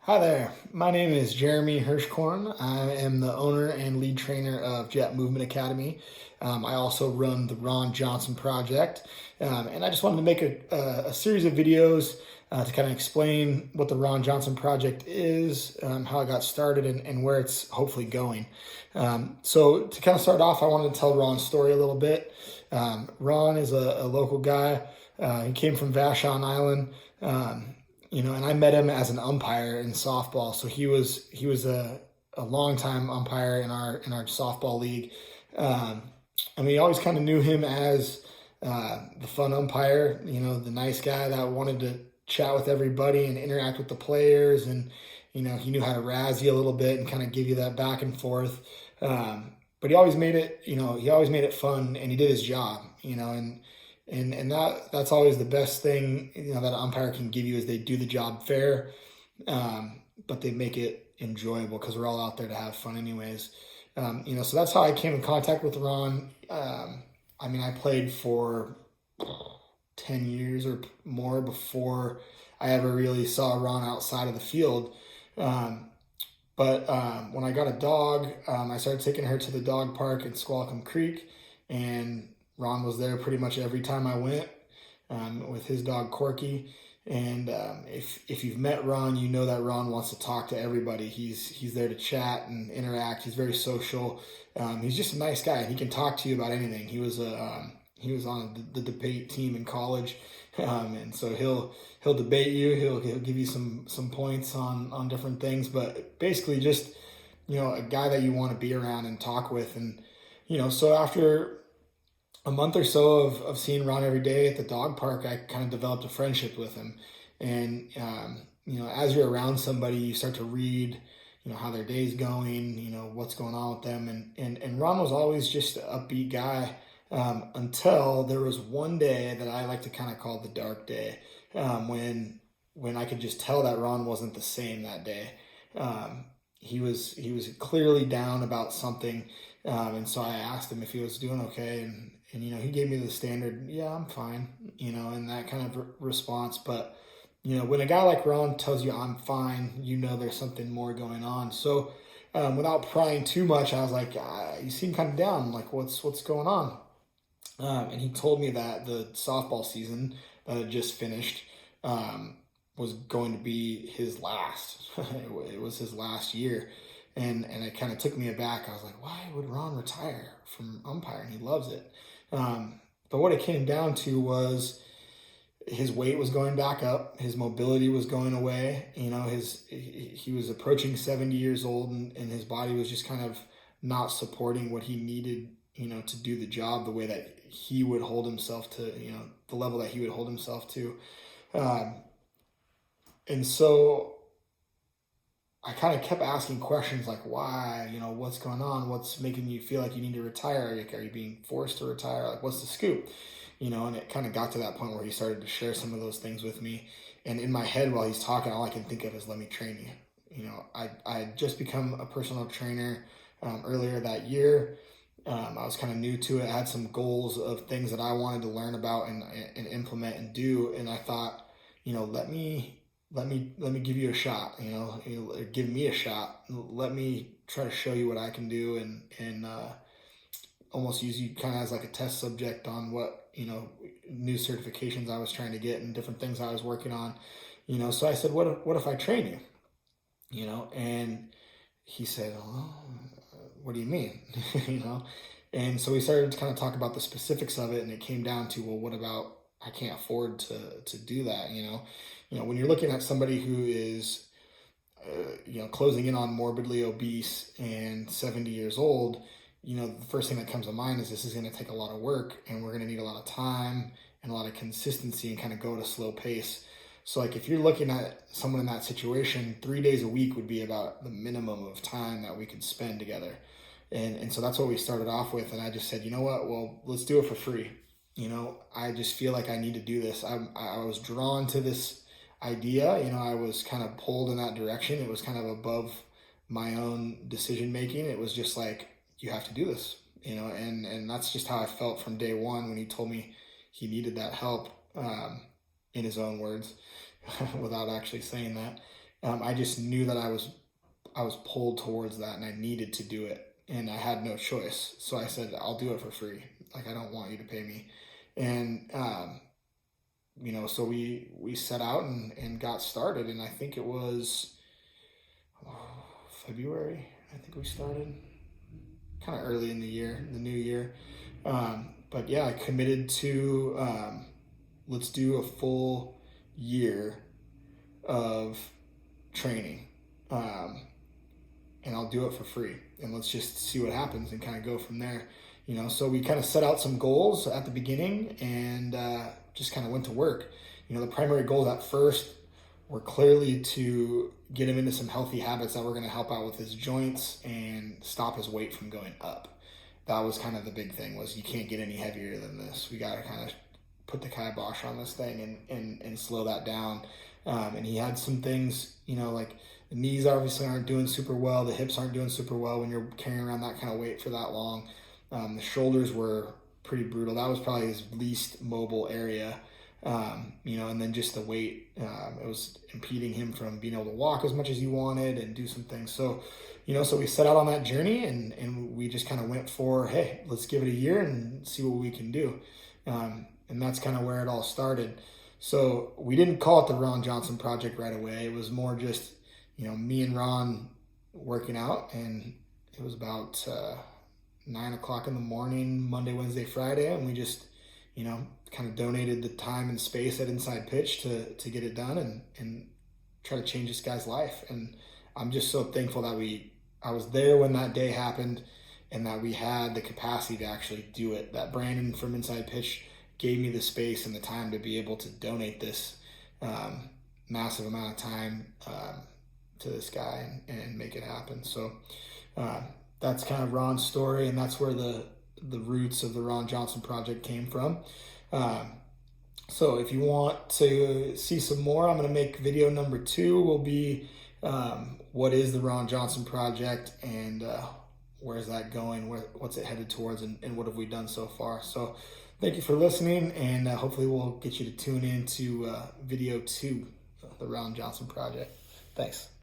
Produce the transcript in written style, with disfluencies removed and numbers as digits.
Hi there. My name is Jeremy Hirschkorn. I am the owner and lead trainer of Jet Movement Academy. I also run the Ron Johnson Project. And I just wanted to make a series of videos to kind of explain what the Ron Johnson Project is, how I got started, and where it's hopefully going. So, to kind of start off, I wanted to tell Ron's story a little bit. Ron is a local guy. He came from Vashon Island. And I met him as an umpire in softball. So he was a longtime umpire in our softball league. Um, and we always kind of knew him as the fun umpire, the nice guy that wanted to chat with everybody and interact with the players. And, he knew how to razz you a little bit and kind of give you that back and forth. But he always made it, he always made it fun, and he did his job, and that's always the best thing, that an umpire can give you, is they do the job fair, but they make it enjoyable because we're all out there to have fun anyways. So that's how I came in contact with Ron. I played for 10 years or more before I ever really saw Ron outside of the field. But when I got a dog, I started taking her to the dog park in Squalicum Creek, and Ron was there pretty much every time I went, with his dog Corky. And if you've met Ron, you know that Ron wants to talk to everybody. He's there to chat and interact. He's very social. He's just a nice guy, and he can talk to you about anything. He was on the debate team in college, and so he'll debate you. He'll give you some points on different things, but basically just a guy that you want to be around and talk with. And so after a month or so of seeing Ron every day at the dog park, I kind of developed a friendship with him. And as you're around somebody, you start to read, how their day's going, what's going on with them. And Ron was always just an upbeat guy, until there was one day that I like to kind of call the dark day, when I could just tell that Ron wasn't the same that day. He was clearly down about something, and so I asked him if he was doing okay, and he gave me the standard, yeah, I'm fine, and that kind of response. But when a guy like Ron tells you I'm fine, there's something more going on. So without prying too much, I was like, you seem kind of down. Like, what's going on? And he told me that the softball season that had just finished, was going to be his last. It was his last year. And it kind of took me aback. I was like, why would Ron retire from umpiring? He loves it. But what it came down to was his weight was going back up. His mobility was going away. He was approaching 70 years old, and his body was just kind of not supporting what he needed, to do the job the way that he would hold himself to, the level that he would hold himself to. And so I kind of kept asking questions like, why, what's going on? What's making you feel like you need to retire? Like, are you being forced to retire? Like, what's the scoop? And it kind of got to that point where he started to share some of those things with me. And in my head, while he's talking, all I can think of is, let me train you. I had just become a personal trainer earlier that year. I was kind of new to it. I had some goals of things that I wanted to learn about and implement and do. And I thought, let me give you a shot, give me a shot. Let me try to show you what I can do, and almost use you kind of as like a test subject on what, new certifications I was trying to get and different things I was working on. So I said, what if I train you? And he said, oh, what do you mean? And so we started to kind of talk about the specifics of it, and it came down to, well, what about, I can't afford to do that. When you're looking at somebody who is closing in on morbidly obese and 70 years old, the first thing that comes to mind is, this is going to take a lot of work, and we're going to need a lot of time and a lot of consistency, and kind of go at a slow pace. So like, if you're looking at someone in that situation, 3 days a week would be about the minimum of time that we could spend together. And so that's what we started off with. And I just said, you know what, well, let's do it for free. I just feel like I need to do this. I was drawn to this idea. I was kind of pulled in that direction. It was kind of above my own decision making. It was just like, you have to do this, and that's just how I felt from day one when he told me he needed that help, in his own words, without actually saying that. I just knew that I was pulled towards that and I needed to do it and I had no choice. So I said, I'll do it for free. Like, I don't want you to pay me. And, so we set out and got started. And I think it was February. I think we started kind of early in the year, the new year. But yeah, I committed to, let's do a full year of training. And I'll do it for free and let's just see what happens and kind of go from there. So we kind of set out some goals at the beginning and just kind of went to work. The primary goals at first were clearly to get him into some healthy habits that were going to help out with his joints and stop his weight from going up. That was kind of the big thing, was you can't get any heavier than this. We got to kind of put the kibosh on this thing and slow that down. And he had some things, like the knees obviously aren't doing super well. The hips aren't doing super well when you're carrying around that kind of weight for that long. The shoulders were pretty brutal. That was probably his least mobile area. And then just the weight, it was impeding him from being able to walk as much as he wanted and do some things. So, so we set out on that journey and we just kind of went for, hey, let's give it a year and see what we can do. And that's kind of where it all started. So we didn't call it the Ron Johnson Project right away. It was more just, me and Ron working out, and it was about 9:00 in the morning, Monday, Wednesday, Friday, and we just, kind of donated the time and space at Inside Pitch to get it done and try to change this guy's life. And I'm just so thankful that I was there when that day happened and that we had the capacity to actually do it. That Brandon from Inside Pitch gave me the space and the time to be able to donate this massive amount of time to this guy and make it happen. So that's kind of Ron's story, and that's where the roots of the Ron Johnson Project came from. So if you want to see some more, I'm going to make video number 2 will be what is the Ron Johnson Project and where is that going, what's it headed towards, and what have we done so far. So thank you for listening, and hopefully we'll get you to tune into video 2 of the Ron Johnson Project. Thanks.